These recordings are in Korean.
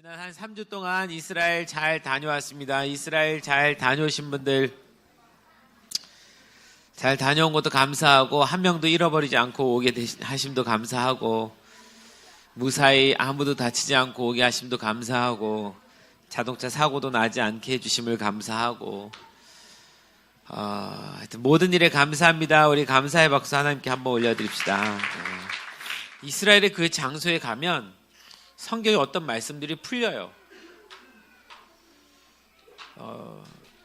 지난 한 3주 동안 이스라엘 잘 다녀왔습니다. 이스라엘 잘 다녀오신 분들, 잘 다녀온 것도 감사하고 한 명도 잃어버리지 않고 오게 하심도 감사하고, 무사히 아무도 다치지 않고 오게 하심도 감사하고, 자동차 사고도 나지 않게 해주심을 감사하고, 하여튼 모든 일에 감사합니다. 우리 감사의 박수 하나님께 한번 올려드립시다. 이스라엘의 그 장소에 가면 성경에 어떤 말씀들이 풀려요.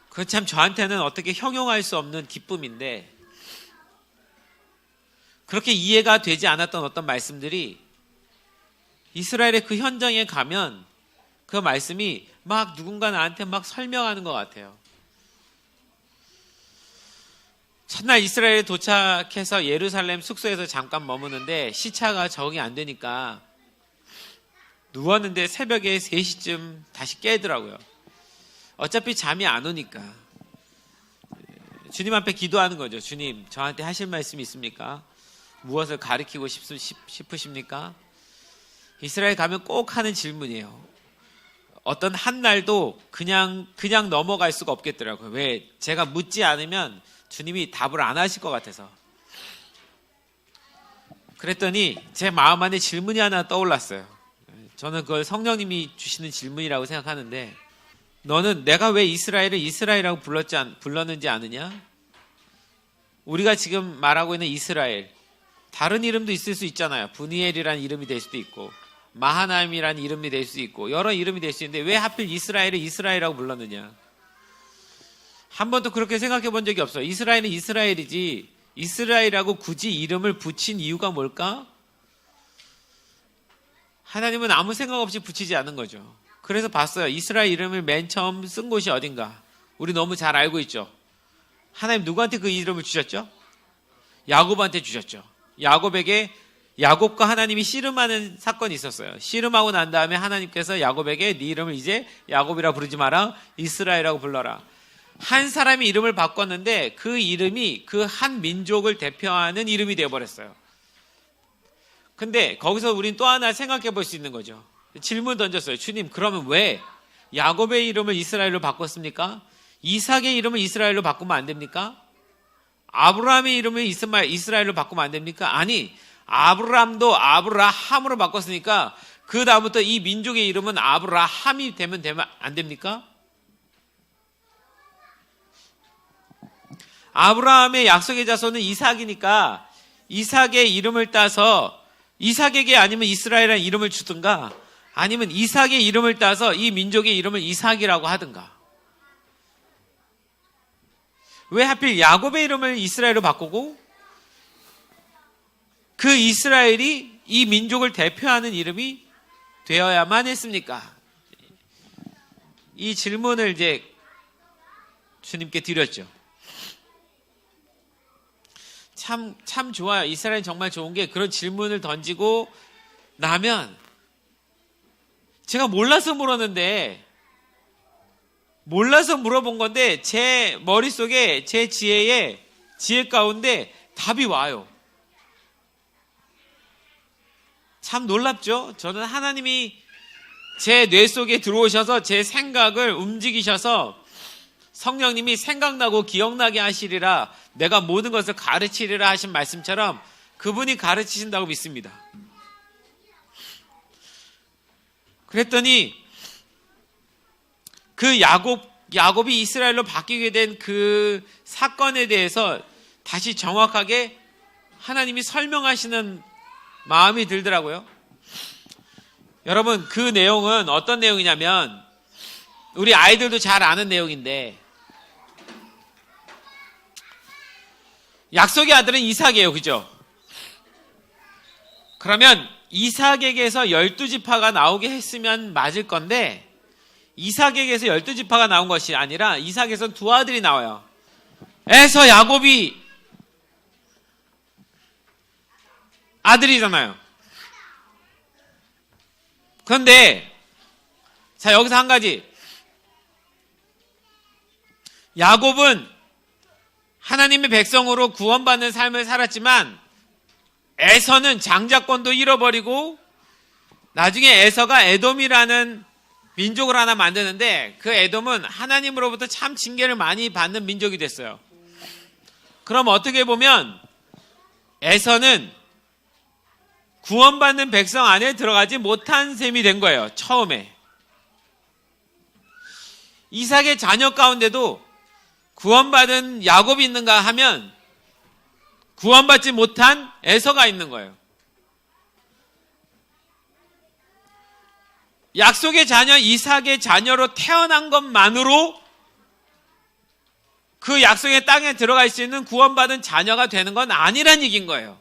그건 참 저한테는 어떻게 형용할 수 없는 기쁨인데, 그렇게 이해가 되지 않았던 어떤 말씀들이 이스라엘의 그 현장에 가면 그 말씀이 막 누군가 나한테 막 설명하는 것 같아요. 첫날 이스라엘에 도착해서 예루살렘 숙소에서 잠깐 머무는데 시차가 적응이 안 되니까 누웠는데 새벽에 3시쯤 다시 깨더라고요. 어차피 잠이 안 오니까 주님 앞에 기도하는 거죠. 주님, 저한테 하실 말씀이 있습니까? 무엇을 가르치고 싶으십니까? 이스라엘 가면 꼭 하는 질문이에요. 어떤 한 날도 그냥 넘어갈 수가 없겠더라고요. 왜? 제가 묻지 않으면 주님이 답을 안 하실 것 같아서. 그랬더니 제 마음 안에 질문이 하나 떠올랐어요. 저는 그걸 성령님이 주시는 질문이라고 생각하는데, 너는 내가 왜 이스라엘을 이스라엘이라고 불렀는지 아느냐? 우리가 지금 말하고 있는 이스라엘, 다른 이름도 있을 수 있잖아요. 브니엘이라는 이름이 될 수도 있고, 마하나임이라는 이름이 될 수도 있고, 여러 이름이 될 수 있는데 왜 하필 이스라엘을 이스라엘이라고 불렀느냐? 한 번도 그렇게 생각해 본 적이 없어요. 이스라엘은 이스라엘이지 이스라엘이라고 굳이 이름을 붙인 이유가 뭘까? 하나님은 아무 생각 없이 붙이지 않은 거죠. 그래서 봤어요. 이스라엘 이름을 맨 처음 쓴 곳이 어딘가. 우리 너무 잘 알고 있죠. 하나님 누구한테 그 이름을 주셨죠? 야곱한테 주셨죠. 야곱과 하나님이 씨름하는 사건이 있었어요. 씨름하고 난 다음에 하나님께서 야곱에게 네 이름을 이제 야곱이라 부르지 마라, 이스라엘이라고 불러라. 한 사람이 이름을 바꿨는데 그 이름이 그 한 민족을 대표하는 이름이 되어버렸어요. 근데 거기서 우린 또 하나 생각해 볼 수 있는 거죠. 질문 던졌어요. 주님, 그러면 왜 야곱의 이름을 이스라엘로 바꿨습니까? 이삭의 이름을 이스라엘로 바꾸면 안 됩니까? 아브라함의 이름을 이스라엘로 바꾸면 안 됩니까? 아니, 아브라함도 아브라함으로 바꿨으니까 그 다음부터 이 민족의 이름은 아브라함이 되면 안 됩니까? 아브라함의 약속의 자손은 이삭이니까 이삭의 이름을 따서 이삭에게 아니면 이스라엘이라는 이름을 주든가, 아니면 이삭의 이름을 따서 이 민족의 이름을 이삭이라고 하든가. 왜 하필 야곱의 이름을 이스라엘로 바꾸고 그 이스라엘이 이 민족을 대표하는 이름이 되어야만 했습니까? 이 질문을 이제 주님께 드렸죠. 참 좋아요. 이스라엘 정말 좋은 게 그런 질문을 던지고 나면, 제가 몰라서 물었는데, 몰라서 물어본 건데 제 머릿속에 제 지혜 가운데 답이 와요. 참 놀랍죠? 저는 하나님이 제 뇌 속에 들어오셔서 제 생각을 움직이셔서 성령님이 생각나고 기억나게 하시리라, 내가 모든 것을 가르치리라 하신 말씀처럼 그분이 가르치신다고 믿습니다. 그랬더니 그 야곱이 이스라엘로 바뀌게 된 그 사건에 대해서 다시 정확하게 하나님이 설명하시는 마음이 들더라고요. 여러분, 그 내용은 어떤 내용이냐면, 우리 아이들도 잘 아는 내용인데, 약속의 아들은 이삭이에요. 그죠? 그러면 이삭에게서 12지파가 나오게 했으면 맞을 건데, 이삭에게서 12지파가 나온 것이 아니라 이삭에서 두 아들이 나와요. 에서 야곱이 아들이잖아요. 그런데 자, 여기서 한 가지, 야곱은 하나님의 백성으로 구원받는 삶을 살았지만 에서는 장자권도 잃어버리고 나중에 에서가 에돔이라는 민족을 하나 만드는데 그 에돔은 하나님으로부터 참 징계를 많이 받는 민족이 됐어요. 그럼 어떻게 보면 에서는 구원받는 백성 안에 들어가지 못한 셈이 된 거예요. 처음에. 이삭의 자녀 가운데도 구원받은 야곱이 있는가 하면 구원받지 못한 에서가 있는 거예요. 약속의 자녀 이삭의 자녀로 태어난 것만으로 그 약속의 땅에 들어갈 수 있는 구원받은 자녀가 되는 건 아니란 얘기인 거예요.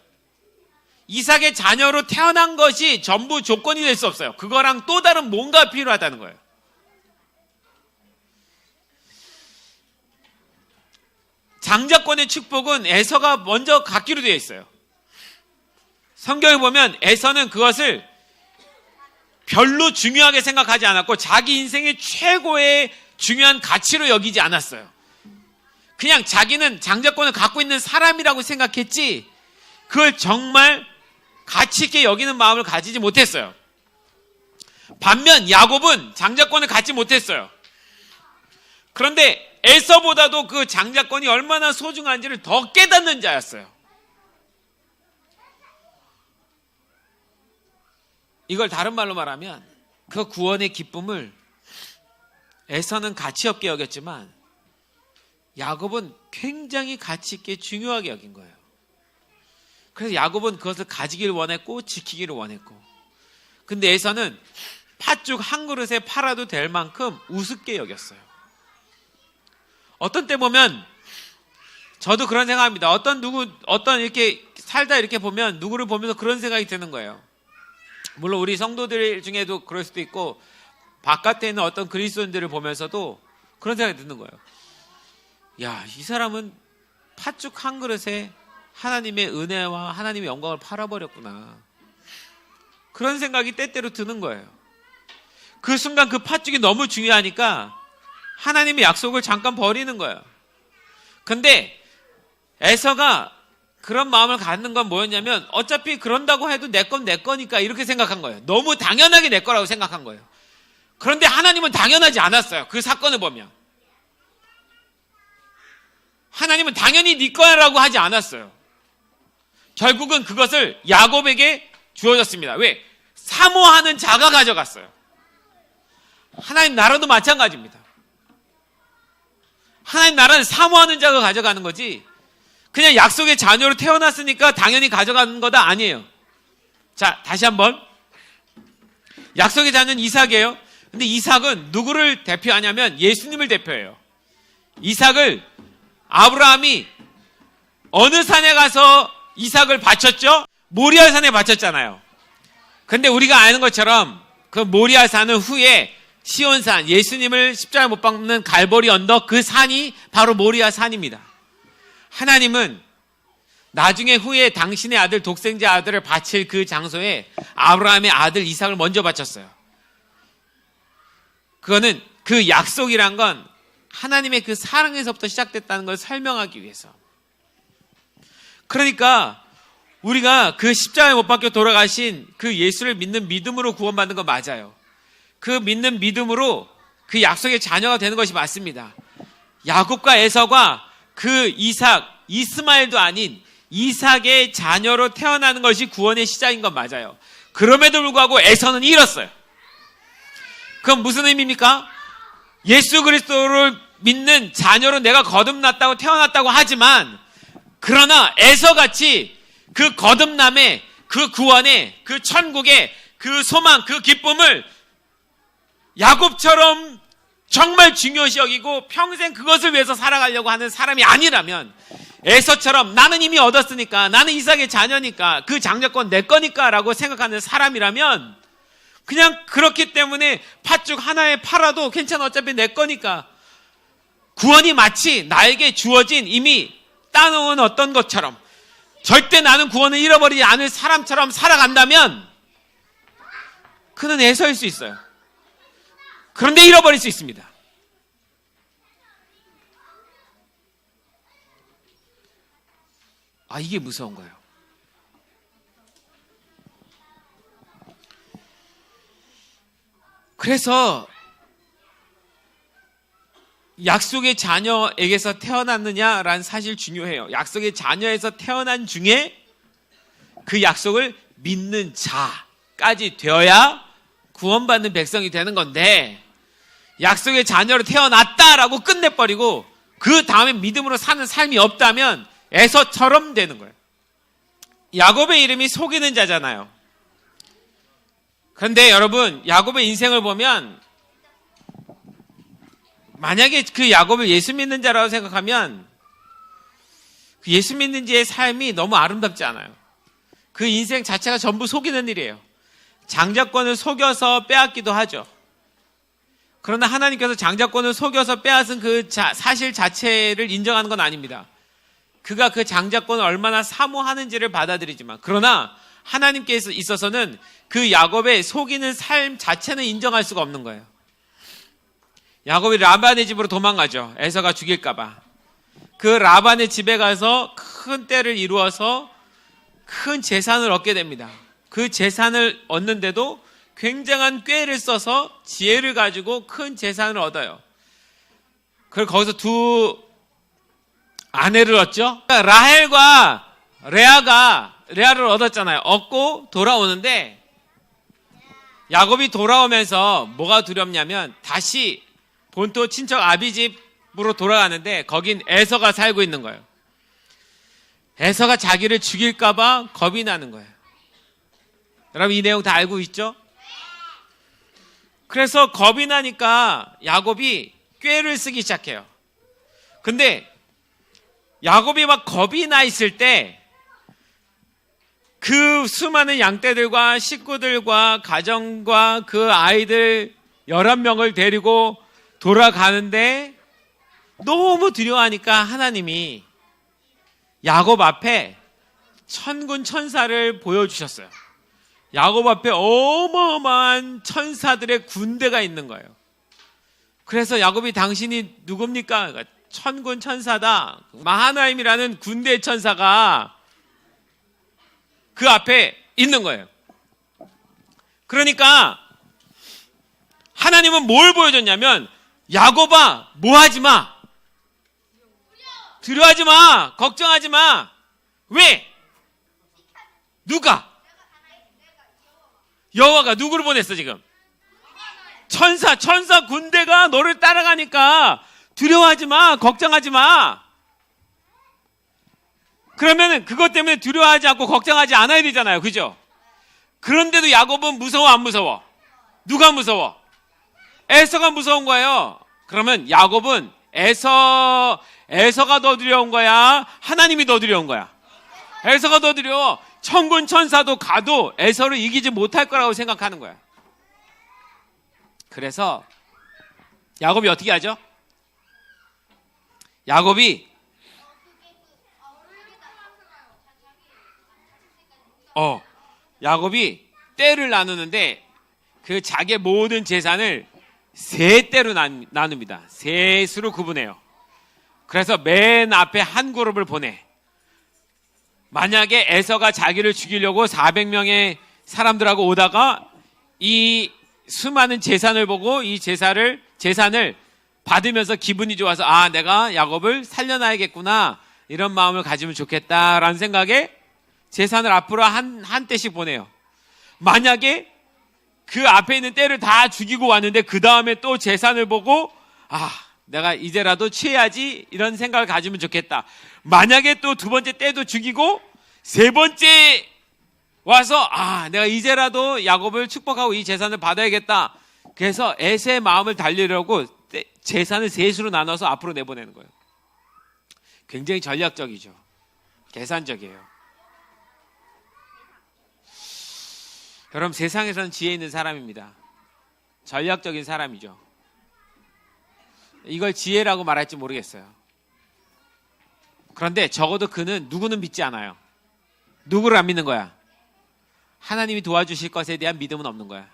이삭의 자녀로 태어난 것이 전부 조건이 될 수 없어요. 그거랑 또 다른 뭔가 필요하다는 거예요. 장자권의 축복은 에서가 먼저 갖기로 되어 있어요. 성경에 보면 에서는 그것을 별로 중요하게 생각하지 않았고 자기 인생의 최고의 중요한 가치로 여기지 않았어요. 그냥 자기는 장자권을 갖고 있는 사람이라고 생각했지 그걸 정말 가치 있게 여기는 마음을 가지지 못했어요. 반면 야곱은 장자권을 갖지 못했어요. 그런데 에서보다도 그 장자권이 얼마나 소중한지를 더 깨닫는 자였어요. 이걸 다른 말로 말하면 그 구원의 기쁨을 에서는 가치 없게 여겼지만 야곱은 굉장히 가치 있게 중요하게 여긴 거예요. 그래서 야곱은 그것을 가지기를 원했고 지키기를 원했고, 근데 에서는 팥죽 한 그릇에 팔아도 될 만큼 우습게 여겼어요. 어떤 때 보면 저도 그런 생각합니다. 어떤 이렇게 살다 이렇게 보면 누구를 보면서 그런 생각이 드는 거예요. 물론 우리 성도들 중에도 그럴 수도 있고 바깥에 있는 어떤 그리스도인들을 보면서도 그런 생각이 드는 거예요. 야, 이 사람은 팥죽 한 그릇에 하나님의 은혜와 하나님의 영광을 팔아버렸구나. 그런 생각이 때때로 드는 거예요. 그 순간 그 팥죽이 너무 중요하니까 하나님의 약속을 잠깐 버리는 거예요. 근데 에서가 그런 마음을 갖는 건 뭐였냐면 어차피 그런다고 해도 내 건 내 거니까 이렇게 생각한 거예요. 너무 당연하게 내 거라고 생각한 거예요. 그런데 하나님은 당연하지 않았어요. 그 사건을 보면 하나님은 당연히 네 거야라고 하지 않았어요. 결국은 그것을 야곱에게 주어졌습니다. 왜? 사모하는 자가 가져갔어요. 하나님 나라도 마찬가지입니다. 하나님 나라는 사모하는 자가 가져가는 거지 그냥 약속의 자녀로 태어났으니까 당연히 가져가는 거다 아니에요. 자, 다시 한번. 약속의 자녀는 이삭이에요. 근데 이삭은 누구를 대표하냐면 예수님을 대표해요. 이삭을 아브라함이 어느 산에 가서 이삭을 바쳤죠? 모리아 산에 바쳤잖아요. 근데 우리가 아는 것처럼 그 모리아 산은 후에 시온산, 예수님을 십자가에 못 박는 갈보리 언덕, 그 산이 바로 모리아 산입니다. 하나님은 나중에 후에 당신의 아들, 독생자 아들을 바칠 그 장소에 아브라함의 아들 이삭을 먼저 바쳤어요. 그거는 그 약속이란 건 하나님의 그 사랑에서부터 시작됐다는 걸 설명하기 위해서. 그러니까 우리가 그 십자가에 못 박혀 돌아가신 그 예수를 믿는 믿음으로 구원받는 건 맞아요. 그 믿는 믿음으로 그 약속의 자녀가 되는 것이 맞습니다. 야곱과 에서가 그 이삭, 이스마엘도 아닌 이삭의 자녀로 태어나는 것이 구원의 시작인 건 맞아요. 그럼에도 불구하고 에서는 잃었어요. 그건 무슨 의미입니까? 예수 그리스도를 믿는 자녀로 내가 거듭났다고 태어났다고 하지만 그러나 에서같이 그 거듭남의 그 구원의 그 천국의 그 소망 그 기쁨을 야곱처럼 정말 중요시 여기고 평생 그것을 위해서 살아가려고 하는 사람이 아니라면 에서처럼 나는 이미 얻었으니까 나는 이삭의 자녀니까 그 장자권 내 거니까 라고 생각하는 사람이라면 그냥 그렇기 때문에 팥죽 하나에 팔아도 괜찮아 어차피 내 거니까 구원이 마치 나에게 주어진 이미 따놓은 어떤 것처럼 절대 나는 구원을 잃어버리지 않을 사람처럼 살아간다면 그는 에서일 수 있어요. 그런데 잃어버릴 수 있습니다. 아, 이게 무서운 거예요. 그래서 약속의 자녀에게서 태어났느냐라는 사실 중요해요. 약속의 자녀에서 태어난 중에 그 약속을 믿는 자까지 되어야 구원받는 백성이 되는 건데, 약속의 자녀로 태어났다라고 끝내버리고 그 다음에 믿음으로 사는 삶이 없다면 에서처럼 되는 거예요. 야곱의 이름이 속이는 자잖아요. 그런데 여러분, 야곱의 인생을 보면 만약에 그 야곱을 예수 믿는 자라고 생각하면 그 예수 믿는 자의 삶이 너무 아름답지 않아요. 그 인생 자체가 전부 속이는 일이에요. 장자권을 속여서 빼앗기도 하죠. 그러나 하나님께서 장자권을 속여서 빼앗은 그 사실 자체를 인정하는 건 아닙니다. 그가 그 장자권을 얼마나 사모하는지를 받아들이지만, 그러나 하나님께 있어서는 그 야곱의 속이는 삶 자체는 인정할 수가 없는 거예요. 야곱이 라반의 집으로 도망가죠. 에서가 죽일까봐. 그 라반의 집에 가서 큰 떼를 이루어서 큰 재산을 얻게 됩니다. 그 재산을 얻는데도 굉장한 꾀를 써서 지혜를 가지고 큰 재산을 얻어요. 그리고 거기서 두 아내를 얻죠. 라헬과 레아를 얻었잖아요. 얻고 돌아오는데, 야곱이 돌아오면서 뭐가 두렵냐면 다시 본토 친척 아비 집으로 돌아가는데 거긴 에서가 살고 있는 거예요. 에서가 자기를 죽일까봐 겁이 나는 거예요. 여러분, 이 내용 다 알고 있죠? 그래서 겁이 나니까 야곱이 꾀를 쓰기 시작해요. 근데 야곱이 막 겁이 나 있을 때 그 수많은 양떼들과 식구들과 가정과 그 아이들 11명을 데리고 돌아가는데 너무 두려워하니까 하나님이 야곱 앞에 천군 천사를 보여주셨어요. 야곱 앞에 어마어마한 천사들의 군대가 있는 거예요. 그래서 야곱이 당신이 누굽니까? 그러니까 천군 천사다. 마하나임이라는 군대 천사가 그 앞에 있는 거예요. 그러니까 하나님은 뭘 보여줬냐면, 야곱아, 뭐 하지 마. 두려워하지 마. 걱정하지 마. 왜? 누가? 여호와가 누구를 보냈어 지금? 천사 군대가 너를 따라가니까 두려워하지 마. 걱정하지 마. 그러면 그것 때문에 두려워하지 않고 걱정하지 않아야 되잖아요. 그죠? 그런데도 야곱은 무서워 안 무서워? 누가 무서워? 에서가 무서운 거예요. 그러면 야곱은 에서가 더 두려운 거야? 하나님이 더 두려운 거야? 에서가 더 두려워. 천군 천사도 가도 에서를 이기지 못할 거라고 생각하는 거야. 그래서 야곱이 어떻게 하죠? 야곱이 떼를 나누는데 그 자기의 모든 재산을 세 떼로 나눕니다. 세 수로 구분해요. 그래서 맨 앞에 한 그룹을 보내. 만약에 에서가 자기를 죽이려고 400명의 사람들하고 오다가 이 수많은 재산을 보고 이 재산을 받으면서 기분이 좋아서, 아, 내가 야곱을 살려놔야겠구나, 이런 마음을 가지면 좋겠다라는 생각에 재산을 앞으로 한 떼씩 보내요. 만약에 그 앞에 있는 떼를 다 죽이고 왔는데 그 다음에 또 재산을 보고, 아, 내가 이제라도 취해야지, 이런 생각을 가지면 좋겠다. 만약에 또 두 번째 떼도 죽이고 세 번째 와서, 아, 내가 이제라도 야곱을 축복하고 이 재산을 받아야겠다. 그래서 에서의 마음을 달리려고 재산을 셋으로 나눠서 앞으로 내보내는 거예요. 굉장히 전략적이죠. 계산적이에요. 여러분, 세상에서는 지혜 있는 사람입니다. 전략적인 사람이죠. 이걸 지혜라고 말할지 모르겠어요. 그런데 적어도 그는 누구는 믿지 않아요. 누구를 안 믿는 거야? 하나님이 도와주실 것에 대한 믿음은 없는 거야.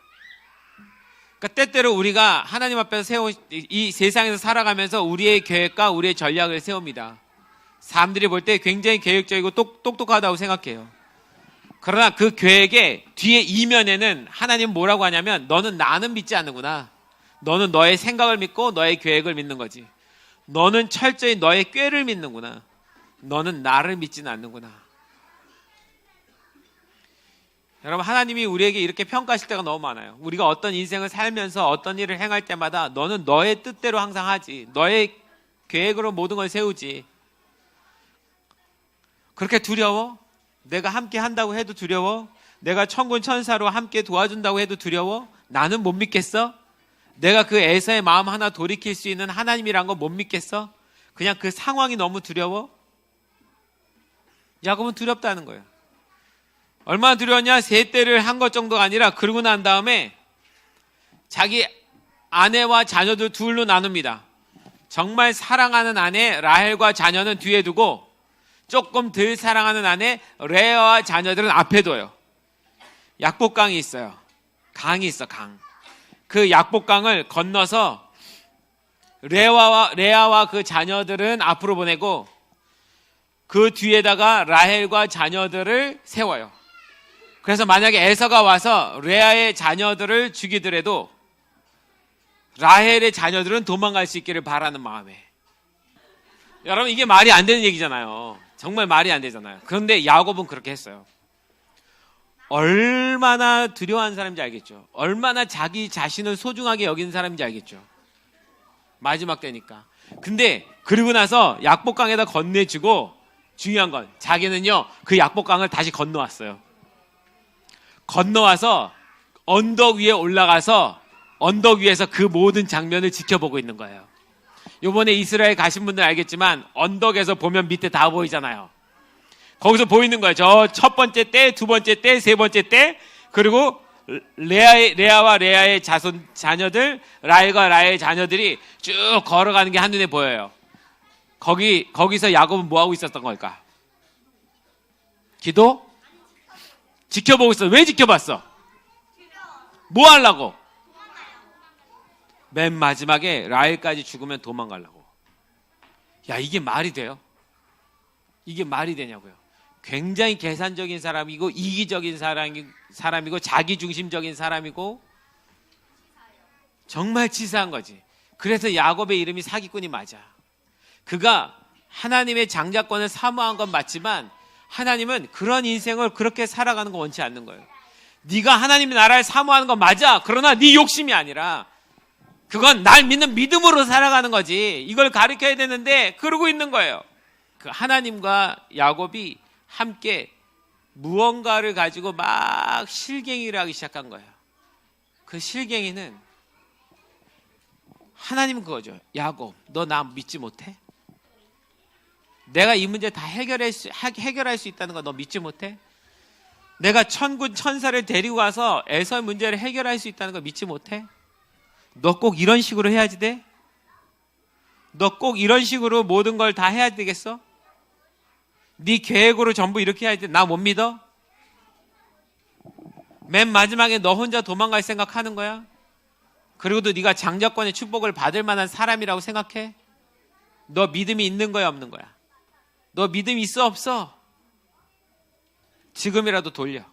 그러니까 때때로 우리가 하나님 앞에서 이 세상에서 살아가면서 우리의 계획과 우리의 전략을 세웁니다. 사람들이 볼 때 굉장히 계획적이고 똑똑하다고 생각해요. 그러나 그 계획의 뒤에 이면에는 하나님은 뭐라고 하냐면, 너는 나는 믿지 않는구나. 너는 너의 생각을 믿고 너의 계획을 믿는 거지. 너는 철저히 너의 꾀를 믿는구나. 너는 나를 믿지는 않는구나. 여러분, 하나님이 우리에게 이렇게 평가하실 때가 너무 많아요. 우리가 어떤 인생을 살면서 어떤 일을 행할 때마다 너는 너의 뜻대로 항상 하지, 너의 계획으로 모든 걸 세우지. 그렇게 두려워? 내가 함께 한다고 해도 두려워? 내가 천군 천사로 함께 도와준다고 해도 두려워? 나는 못 믿겠어? 내가 그 에서의 마음 하나 돌이킬 수 있는 하나님이란 거 못 믿겠어? 그냥 그 상황이 너무 두려워? 야곱은 두렵다는 거예요. 얼마나 두려웠냐? 세대를 한 것 정도가 아니라 그러고 난 다음에 자기 아내와 자녀들 둘로 나눕니다. 정말 사랑하는 아내 라헬과 자녀는 뒤에 두고 조금 덜 사랑하는 아내 레아와 자녀들은 앞에 둬요. 약복강이 있어요. 강이 있어, 강. 그 약복강을 건너서 레아와 그 자녀들은 앞으로 보내고 그 뒤에다가 라헬과 자녀들을 세워요. 그래서 만약에 에서가 와서 레아의 자녀들을 죽이더라도 라헬의 자녀들은 도망갈 수 있기를 바라는 마음에. 여러분, 이게 말이 안 되는 얘기잖아요. 정말 말이 안 되잖아요. 그런데 야곱은 그렇게 했어요. 얼마나 두려워하는 사람인지 알겠죠. 얼마나 자기 자신을 소중하게 여기는 사람인지 알겠죠. 마지막 때니까. 근데 그러고 나서 약복강에다 건네주고, 중요한 건 자기는요 그 약복강을 다시 건너왔어요. 건너와서 언덕 위에 올라가서 언덕 위에서 그 모든 장면을 지켜보고 있는 거예요. 요번에 이스라엘 가신 분들 알겠지만 언덕에서 보면 밑에 다 보이잖아요. 거기서 보이는 거예요. 저 첫 번째 때, 두 번째 때, 세 번째 때, 그리고 레아와 레아의 자녀들, 라헬과 라헬의 자녀들이 쭉 걸어가는 게 한눈에 보여요. 거기서 야곱은 뭐 하고 있었던 걸까? 기도? 지켜보고 있어. 왜 지켜봤어? 뭐 하려고? 맨 마지막에 라헬까지 죽으면 도망가려고. 야, 이게 말이 돼요? 이게 말이 되냐고요. 굉장히 계산적인 사람이고 이기적인 사람이고 자기중심적인 사람이고 정말 치사한 거지. 그래서 야곱의 이름이 사기꾼이 맞아. 그가 하나님의 장자권을 사모한 건 맞지만 하나님은 그런 인생을 그렇게 살아가는 거 원치 않는 거예요. 네가 하나님의 나라를 사모하는 건 맞아. 그러나 네 욕심이 아니라 그건 날 믿는 믿음으로 살아가는 거지. 이걸 가르쳐야 되는데 그러고 있는 거예요. 그 하나님과 야곱이 함께 무언가를 가지고 막 실갱이를 하기 시작한 거예요. 그 실갱이는 하나님은 그거죠. 야곱, 너 나 믿지 못해? 내가 이 문제 다 해결할 수 있다는 거 너 믿지 못해? 내가 천군 천사를 데리고 가서 에서의 문제를 해결할 수 있다는 거 믿지 못해? 너 꼭 이런 식으로 해야지 돼? 너 꼭 이런 식으로 모든 걸 다 해야 되겠어? 네 계획으로 전부 이렇게 해야 돼? 나 못 믿어? 맨 마지막에 너 혼자 도망갈 생각하는 거야? 그리고도 네가 장자권의 축복을 받을 만한 사람이라고 생각해? 너 믿음이 있는 거야 없는 거야? 너 믿음이 있어 없어? 지금이라도 돌려.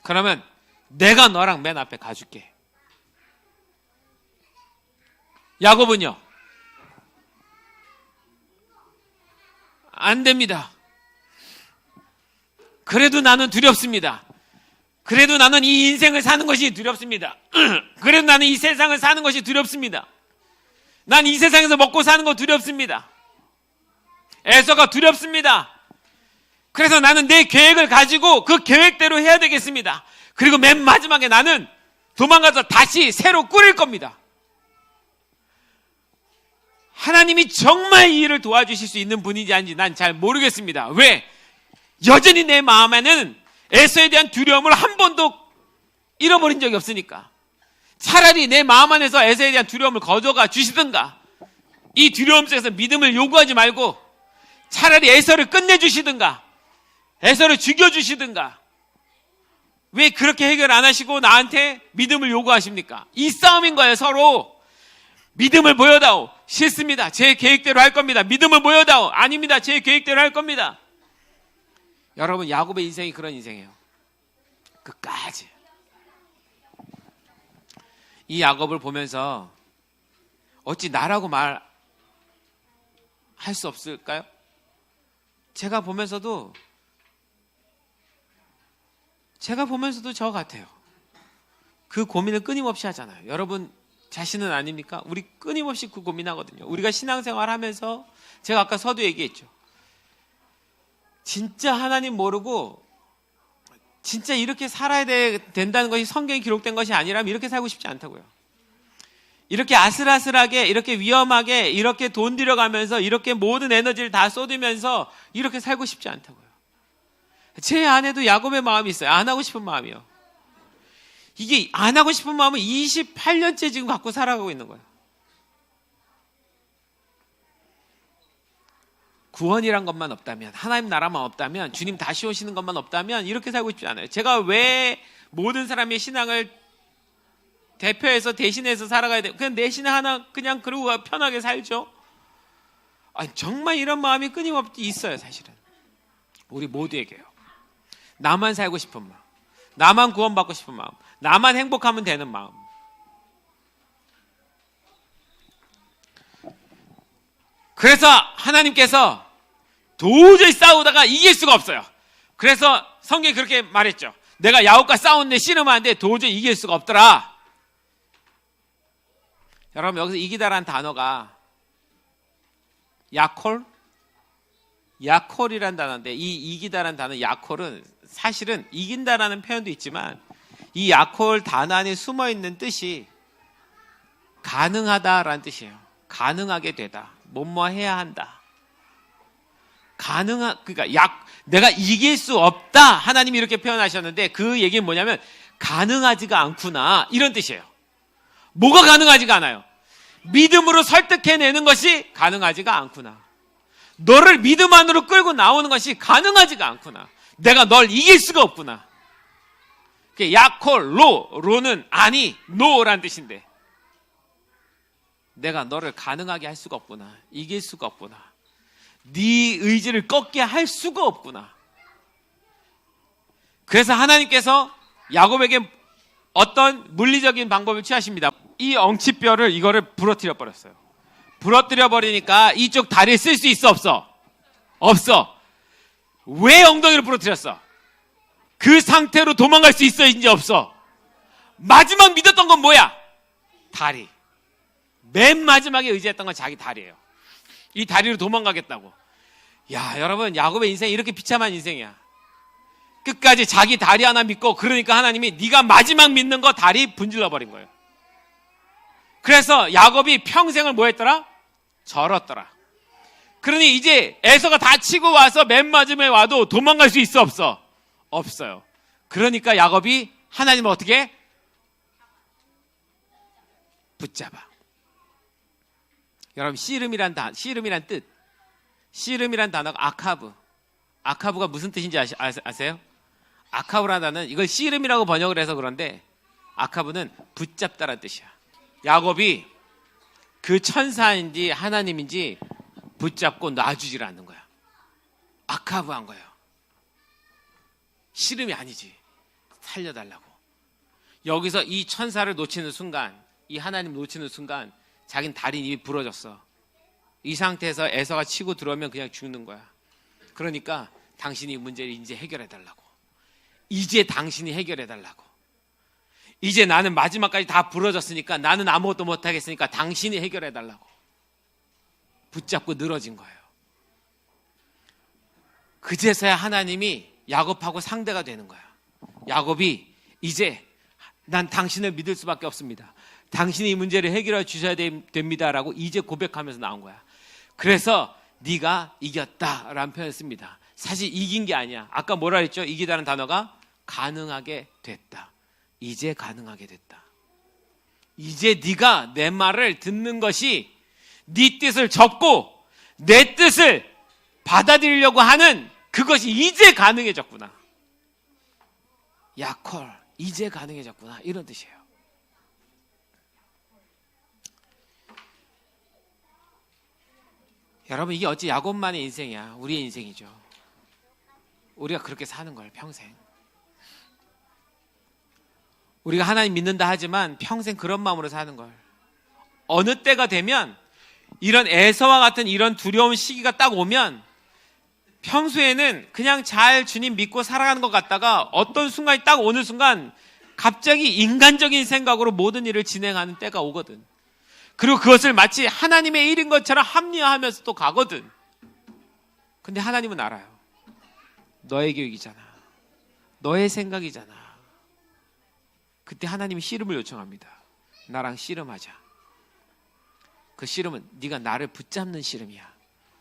그러면 내가 너랑 맨 앞에 가줄게. 야곱은요? 안 됩니다. 그래도 나는 두렵습니다. 그래도 나는 이 인생을 사는 것이 두렵습니다. 그래도 나는 이 세상을 사는 것이 두렵습니다. 난 이 세상에서 먹고 사는 거 두렵습니다. 에서가 두렵습니다. 그래서 나는 내 계획을 가지고 그 계획대로 해야 되겠습니다. 그리고 맨 마지막에 나는 도망가서 다시 새로 꾸릴 겁니다. 하나님이 정말 이 일을 도와주실 수 있는 분인지 아닌지 난 잘 모르겠습니다. 왜? 여전히 내 마음에는 에서에 대한 두려움을 한 번도 잃어버린 적이 없으니까. 차라리 내 마음 안에서 에서에 대한 두려움을 거둬가 주시든가, 이 두려움 속에서 믿음을 요구하지 말고 차라리 에서를 끝내주시든가, 에서를 죽여주시든가. 왜 그렇게 해결 안 하시고 나한테 믿음을 요구하십니까? 이 싸움인 거예요. 서로 믿음을 보여다오. 싫습니다. 제 계획대로 할 겁니다. 믿음을 보여다오. 아닙니다. 제 계획대로 할 겁니다. 여러분, 야곱의 인생이 그런 인생이에요. 끝까지. 이 야곱을 보면서 어찌 나라고 말 할 수 없을까요? 제가 보면서도 저 같아요. 그 고민을 끊임없이 하잖아요. 여러분 자신은 아닙니까? 우리 끊임없이 그 고민하거든요. 우리가 신앙생활 하면서 제가 아까 서두 얘기했죠. 진짜 하나님 모르고 진짜 이렇게 살아야 된다는 것이 성경에 기록된 것이 아니라면 이렇게 살고 싶지 않다고요. 이렇게 아슬아슬하게, 이렇게 위험하게, 이렇게 돈 들여가면서, 이렇게 모든 에너지를 다 쏟으면서 이렇게 살고 싶지 않다고요. 제 안에도 야곱의 마음이 있어요. 안 하고 싶은 마음이요. 이게 안 하고 싶은 마음은 28년째 지금 갖고 살아가고 있는 거예요. 구원이란 것만 없다면, 하나님 나라만 없다면, 주님 다시 오시는 것만 없다면 이렇게 살고 싶지 않아요. 제가 왜 모든 사람의 신앙을 대표해서 대신해서 살아가야 돼요? 그냥 내 신앙 하나 그냥 그러고 편하게 살죠. 아니, 정말 이런 마음이 끊임없이 있어요. 사실은 우리 모두에게요. 나만 살고 싶은 마음, 나만 구원받고 싶은 마음, 나만 행복하면 되는 마음. 그래서 하나님께서 도저히 싸우다가 이길 수가 없어요. 그래서 성경이 그렇게 말했죠. 내가 야곱과 싸웠는데 씨름하는데 도저히 이길 수가 없더라. 여러분 여기서 이기다라는 단어가 야콜이라는 단어인데, 이 이기다라는 단어 야콜은 사실은 이긴다라는 표현도 있지만 이 야콜 단어 안에 숨어있는 뜻이 가능하다라는 뜻이에요. 가능하게 되다, 뭐뭐 해야 한다. 그러니까 내가 이길 수 없다, 하나님이 이렇게 표현하셨는데 그 얘기는 뭐냐면 가능하지가 않구나, 이런 뜻이에요. 뭐가 가능하지가 않아요? 믿음으로 설득해내는 것이 가능하지가 않구나. 너를 믿음 안으로 끌고 나오는 것이 가능하지가 않구나. 내가 널 이길 수가 없구나. 야콜, 로는 아니, 노란 뜻인데 내가 너를 가능하게 할 수가 없구나. 이길 수가 없구나. 네 의지를 꺾게 할 수가 없구나. 그래서 하나님께서 야곱에게 어떤 물리적인 방법을 취하십니다. 이 엉치뼈를 이거를 부러뜨려 버렸어요. 부러뜨려 버리니까 이쪽 다리를 쓸 수 있어, 없어? 없어. 왜 엉덩이를 부러뜨렸어? 그 상태로 도망갈 수 있어, 이제 없어? 마지막 믿었던 건 뭐야? 다리. 맨 마지막에 의지했던 건 자기 다리예요. 이 다리로 도망가겠다고. 야, 여러분, 야곱의 인생이 이렇게 비참한 인생이야. 끝까지 자기 다리 하나 믿고, 그러니까 하나님이 네가 마지막 믿는 거 다리 분질러 버린 거예요. 그래서 야곱이 평생을 뭐 했더라? 절었더라. 그러니 이제 에서가 다 치고 와서 맨 마지막에 와도 도망갈 수 있어, 없어? 없어요. 그러니까 야곱이 하나님을 어떻게? 붙잡아. 여러분, 씨름이란 뜻, 씨름이란 단어가 아카브가 무슨 뜻인지 아세요? 아카브라는 단어는, 이걸 씨름이라고 번역을 해서 그런데 아카브는 붙잡다라는 뜻이야. 야곱이 그 천사인지 하나님인지 붙잡고 놔주질 않는 거야. 아카브한 거예요. 씨름이 아니지. 살려달라고. 여기서 이 천사를 놓치는 순간, 이 하나님 놓치는 순간 자긴 다리 입이 부러졌어. 이 상태에서 에서가 치고 들어오면 그냥 죽는 거야. 그러니까 당신이 이 문제를 이제 해결해달라고. 이제 당신이 해결해달라고. 이제 나는 마지막까지 다 부러졌으니까, 나는 아무것도 못하겠으니까 당신이 해결해달라고. 붙잡고 늘어진 거예요. 그제서야 하나님이 야곱하고 상대가 되는 거야. 야곱이 이제 난 당신을 믿을 수밖에 없습니다. 당신이 이 문제를 해결해 주셔야 됩니다라고 이제 고백하면서 나온 거야. 그래서 네가 이겼다라는 표현을 씁니다. 사실 이긴 게 아니야. 아까 뭐라 했죠? 이기다는 단어가 가능하게 됐다. 이제 가능하게 됐다. 이제 네가 내 말을 듣는 것이 네 뜻을 접고 내 뜻을 받아들이려고 하는 그것이 이제 가능해졌구나. 야콜, 이제 가능해졌구나, 이런 뜻이에요. 여러분, 이게 어찌 야곱만의 인생이야. 우리의 인생이죠. 우리가 그렇게 사는 거예요, 평생. 우리가 하나님 믿는다 하지만 평생 그런 마음으로 사는 걸. 어느 때가 되면 이런 에서와 같은 이런 두려운 시기가 딱 오면 평소에는 그냥 잘 주님 믿고 살아가는 것 같다가 어떤 순간이 딱 오는 순간 갑자기 인간적인 생각으로 모든 일을 진행하는 때가 오거든. 그리고 그것을 마치 하나님의 일인 것처럼 합리화하면서 또 가거든. 근데 하나님은 알아요. 너의 계획이잖아. 너의 생각이잖아. 그때 하나님이 씨름을 요청합니다. 나랑 씨름하자. 그 씨름은 네가 나를 붙잡는 씨름이야.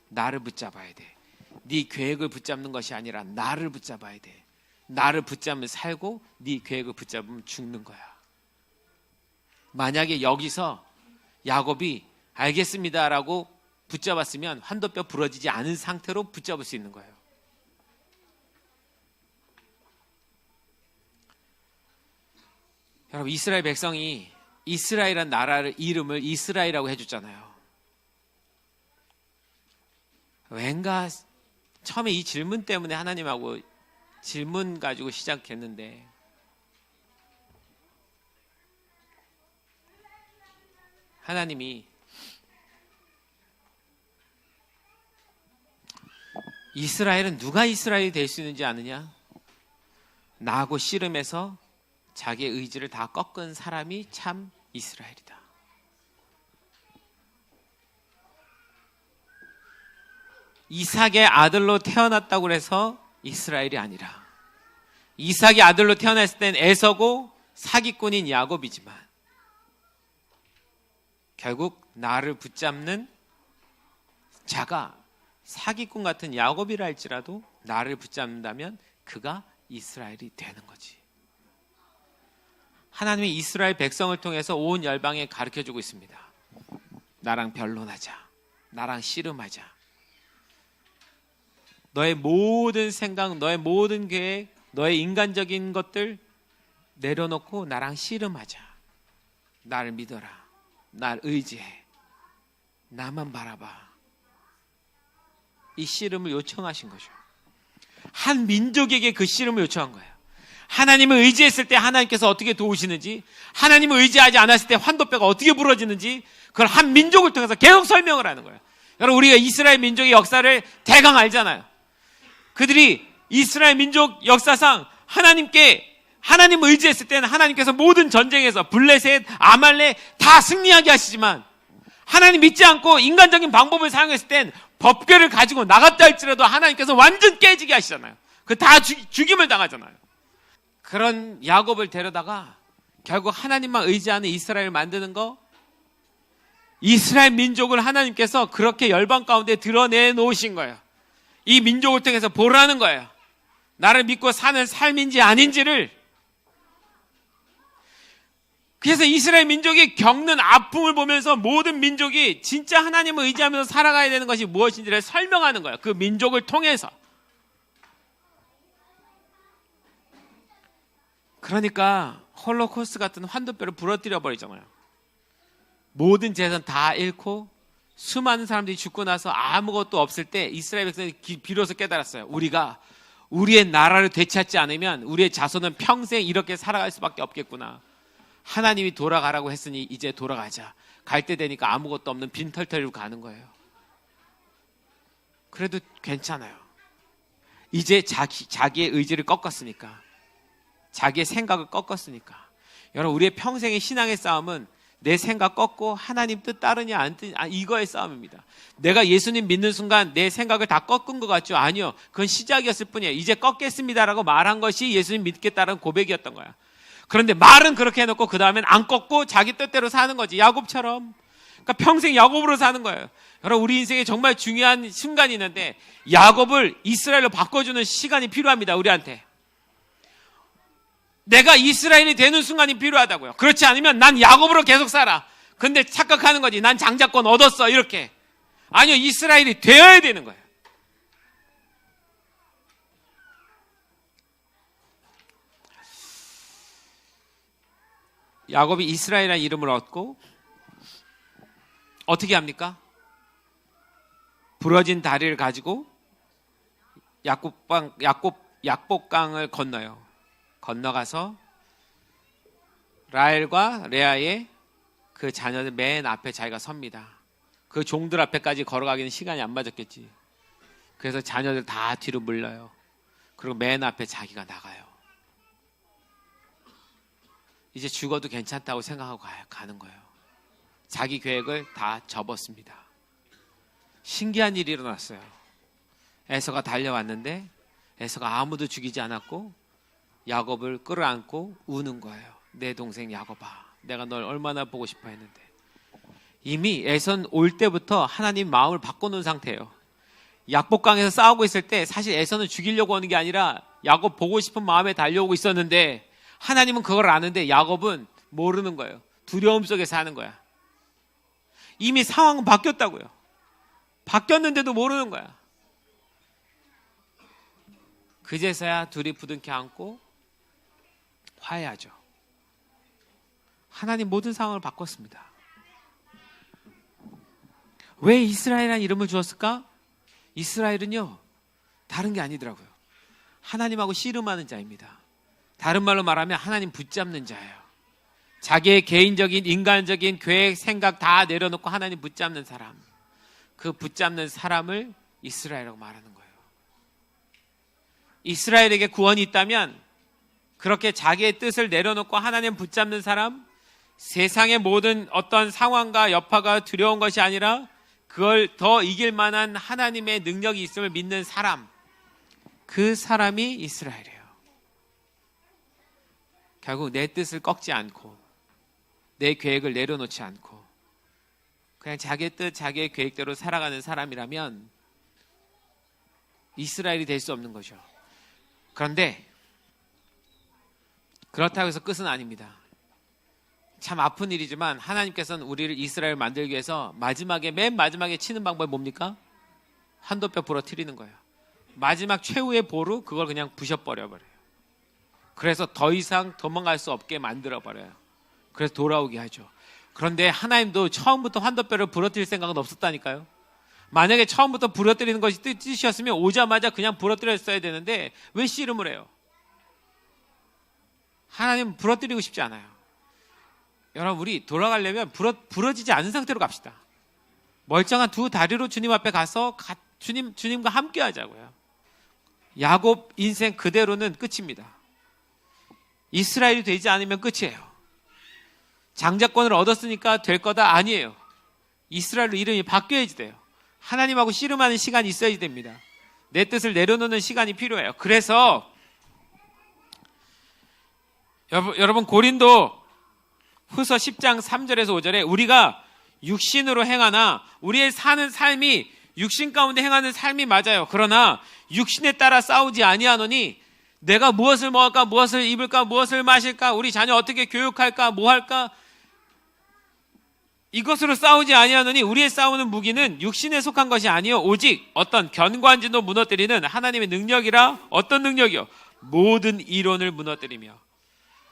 나를 붙잡아야 돼. 네 계획을 붙잡는 것이 아니라 나를 붙잡아야 돼. 나를 붙잡으면 살고 네 계획을 붙잡으면 죽는 거야. 만약에 여기서 야곱이 알겠습니다라고 붙잡았으면 환도뼈 부러지지 않은 상태로 붙잡을 수 있는 거예요. 여러분, 이스라엘 백성이 이스라엘이라는 나라를 이름을 이스라엘이라고 해줬잖아요. 왠가 처음에 이 질문 때문에 하나님하고 질문 가지고 시작했는데 하나님이 이스라엘은 누가 이스라엘이 될 수 있는지 아느냐? 나하고 씨름해서 자기의 의지를 다 꺾은 사람이 참 이스라엘이다. 이삭의 아들로 태어났다고 해서 이스라엘이 아니라 이삭의 아들로 태어났을 땐 에서고 사기꾼인 야곱이지만 결국 나를 붙잡는 자가 사기꾼 같은 야곱이라 할지라도 나를 붙잡는다면 그가 이스라엘이 되는 거지. 하나님이 이스라엘 백성을 통해서 온 열방에 가르쳐주고 있습니다. 나랑 변론하자. 나랑 씨름하자. 너의 모든 생각, 너의 모든 계획, 너의 인간적인 것들 내려놓고 나랑 씨름하자. 나를 믿어라. 날 의지해. 나만 바라봐. 이 씨름을 요청하신 거죠. 한 민족에게 그 씨름을 요청한 거예요. 하나님을 의지했을 때 하나님께서 어떻게 도우시는지, 하나님을 의지하지 않았을 때 환도뼈가 어떻게 부러지는지, 그걸 한 민족을 통해서 계속 설명을 하는 거예요. 여러분, 우리가 이스라엘 민족의 역사를 대강 알잖아요. 그들이 이스라엘 민족 역사상 하나님을 의지했을 때는 하나님께서 모든 전쟁에서 블레셋, 아말렉 다 승리하게 하시지만 하나님 믿지 않고 인간적인 방법을 사용했을 땐 법궤를 가지고 나갔다 할지라도 하나님께서 완전 깨지게 하시잖아요. 그 다 죽임을 당하잖아요. 그런 야곱을 데려다가 결국 하나님만 의지하는 이스라엘을 만드는 거, 이스라엘 민족을 하나님께서 그렇게 열방 가운데 드러내 놓으신 거예요. 이 민족을 통해서 보라는 거예요. 나를 믿고 사는 삶인지 아닌지를. 그래서 이스라엘 민족이 겪는 아픔을 보면서 모든 민족이 진짜 하나님을 의지하면서 살아가야 되는 것이 무엇인지를 설명하는 거예요. 그 민족을 통해서. 그러니까 홀로코스트 같은 환도뼈를 부러뜨려 버리잖아요. 모든 재산 다 잃고 수많은 사람들이 죽고 나서 아무것도 없을 때 이스라엘 백성이 비로소 깨달았어요. 우리가 우리의 나라를 되찾지 않으면 우리의 자손은 평생 이렇게 살아갈 수밖에 없겠구나. 하나님이 돌아가라고 했으니 이제 돌아가자. 갈 때 되니까 아무것도 없는 빈털터리로 가는 거예요. 그래도 괜찮아요. 이제 자기의 의지를 꺾었으니까, 자기의 생각을 꺾었으니까. 여러분, 우리의 평생의 신앙의 싸움은 내 생각 꺾고 하나님 뜻 따르냐 안 따르냐 이거의 싸움입니다. 내가 예수님 믿는 순간 내 생각을 다 꺾은 것 같죠? 아니요. 그건 시작이었을 뿐이에요. 이제 꺾겠습니다라고 말한 것이 예수님 믿겠다는 고백이었던 거야. 그런데 말은 그렇게 해놓고 그 다음엔 안 꺾고 자기 뜻대로 사는 거지. 야곱처럼. 그러니까 평생 야곱으로 사는 거예요. 여러분, 우리 인생에 정말 중요한 순간이 있는데 야곱을 이스라엘로 바꿔주는 시간이 필요합니다. 우리한테. 내가 이스라엘이 되는 순간이 필요하다고요. 그렇지 않으면 난 야곱으로 계속 살아. 근데 착각하는 거지. 난 장자권 얻었어. 이렇게. 아니요. 이스라엘이 되어야 되는 거예요. 야곱이 이스라엘이라는 이름을 얻고 어떻게 합니까? 부러진 다리를 가지고 약복강을 건너요. 건너가서 라헬과 레아의 그 자녀들 맨 앞에 자기가 섭니다. 그 종들 앞에까지 걸어가기는 시간이 안 맞았겠지. 그래서 자녀들 다 뒤로 물러요. 그리고 맨 앞에 자기가 나가요. 이제 죽어도 괜찮다고 생각하고 가는 거예요. 자기 계획을 다 접었습니다. 신기한 일이 일어났어요. 에서가 달려왔는데 에서가 아무도 죽이지 않았고 야곱을 끌어안고 우는 거예요. 내 동생 야곱아, 내가 널 얼마나 보고 싶어 했는데. 이미 에선 올 때부터 하나님 마음을 바꿔놓은 상태예요. 약복강에서 싸우고 있을 때 사실 에서는 죽이려고 하는 게 아니라 야곱 보고 싶은 마음에 달려오고 있었는데 하나님은 그걸 아는데 야곱은 모르는 거예요. 두려움 속에 사는 거야. 이미 상황은 바뀌었다고요. 바뀌었는데도 모르는 거야. 그제서야 둘이 부둥켜 안고 화해하죠. 하나님 모든 상황을 바꿨습니다. 왜 이스라엘이라는 이름을 주었을까? 이스라엘은요, 다른 게 아니더라고요. 하나님하고 씨름하는 자입니다. 다른 말로 말하면 하나님 붙잡는 자예요. 자기의 개인적인 인간적인 계획, 생각 다 내려놓고 하나님 붙잡는 사람. 그 붙잡는 사람을 이스라엘이라고 말하는 거예요. 이스라엘에게 구원이 있다면 그렇게 자기의 뜻을 내려놓고 하나님 붙잡는 사람, 세상의 모든 어떤 상황과 여파가 두려운 것이 아니라 그걸 더 이길 만한 하나님의 능력이 있음을 믿는 사람, 그 사람이 이스라엘이에요. 결국 내 뜻을 꺾지 않고 내 계획을 내려놓지 않고 그냥 자기의 뜻, 자기의 계획대로 살아가는 사람이라면 이스라엘이 될 수 없는 거죠. 그런데 그렇다고 해서 끝은 아닙니다. 참 아픈 일이지만 하나님께서는 우리를 이스라엘 만들기 위해서 맨 마지막에 치는 방법이 뭡니까? 한도뼈 부러뜨리는 거예요. 마지막 최후의 보루, 그걸 그냥 부셔버려요. 그래서 더 이상 도망갈 수 없게 만들어버려요. 그래서 돌아오게 하죠. 그런데 하나님도 처음부터 한도뼈를 부러뜨릴 생각은 없었다니까요. 만약에 처음부터 부러뜨리는 것이 뜻이었으면 오자마자 그냥 부러뜨렸어야 되는데 왜 씨름을 해요? 하나님은 부러뜨리고 싶지 않아요. 여러분, 우리 돌아가려면 부러지지 않은 상태로 갑시다. 멀쩡한 두 다리로 주님 앞에 가서 주님과 함께 하자고요. 야곱 인생 그대로는 끝입니다. 이스라엘이 되지 않으면 끝이에요. 장자권을 얻었으니까 될 거다? 아니에요. 이스라엘로 이름이 바뀌어야지 돼요. 하나님하고 씨름하는 시간이 있어야지 됩니다. 내 뜻을 내려놓는 시간이 필요해요. 그래서 여러분 고린도 후서 10장 3절에서 5절에 우리가 육신으로 행하나 우리의 사는 삶이 육신 가운데 행하는 삶이 맞아요. 그러나 육신에 따라 싸우지 아니하노니 내가 무엇을 먹을까, 무엇을 입을까, 무엇을 마실까, 우리 자녀 어떻게 교육할까, 뭐 할까, 이것으로 싸우지 아니하노니 우리의 싸우는 무기는 육신에 속한 것이 아니요 오직 어떤 견관진도 무너뜨리는 하나님의 능력이라. 어떤 능력이요? 모든 이론을 무너뜨리며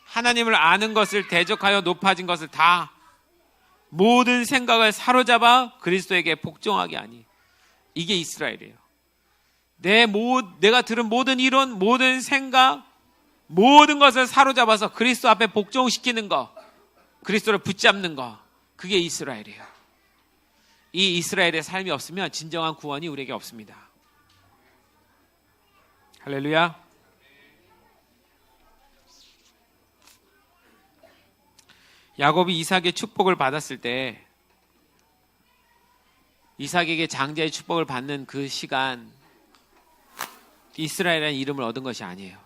하나님을 아는 것을 대적하여 높아진 것을 다, 모든 생각을 사로잡아 그리스도에게 복종하게 하니. 이게 이스라엘이에요. 내가 들은 모든 이론, 모든 생각, 모든 것을 사로잡아서 그리스도 앞에 복종시키는 거, 그리스도를 붙잡는 거, 그게 이스라엘이에요. 이 이스라엘의 삶이 없으면 진정한 구원이 우리에게 없습니다. 할렐루야. 야곱이 이삭의 축복을 받았을 때 이삭에게 장자의 축복을 받는 그 시간, 이스라엘이라는 이름을 얻은 것이 아니에요.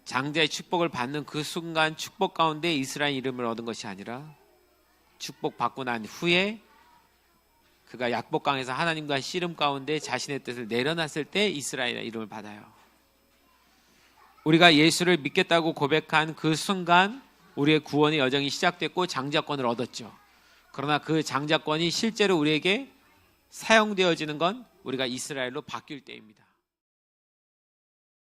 장자의 축복을 받는 그 순간 축복 가운데 이스라엘 이름을 얻은 것이 아니라 축복받고 난 후에 그가 약복강에서 하나님과 씨름 가운데 자신의 뜻을 내려놨을 때 이스라엘이라는 이름을 받아요. 우리가 예수를 믿겠다고 고백한 그 순간 우리의 구원의 여정이 시작됐고 장자권을 얻었죠. 그러나 그 장자권이 실제로 우리에게 사용되어지는 건 우리가 이스라엘로 바뀔 때입니다.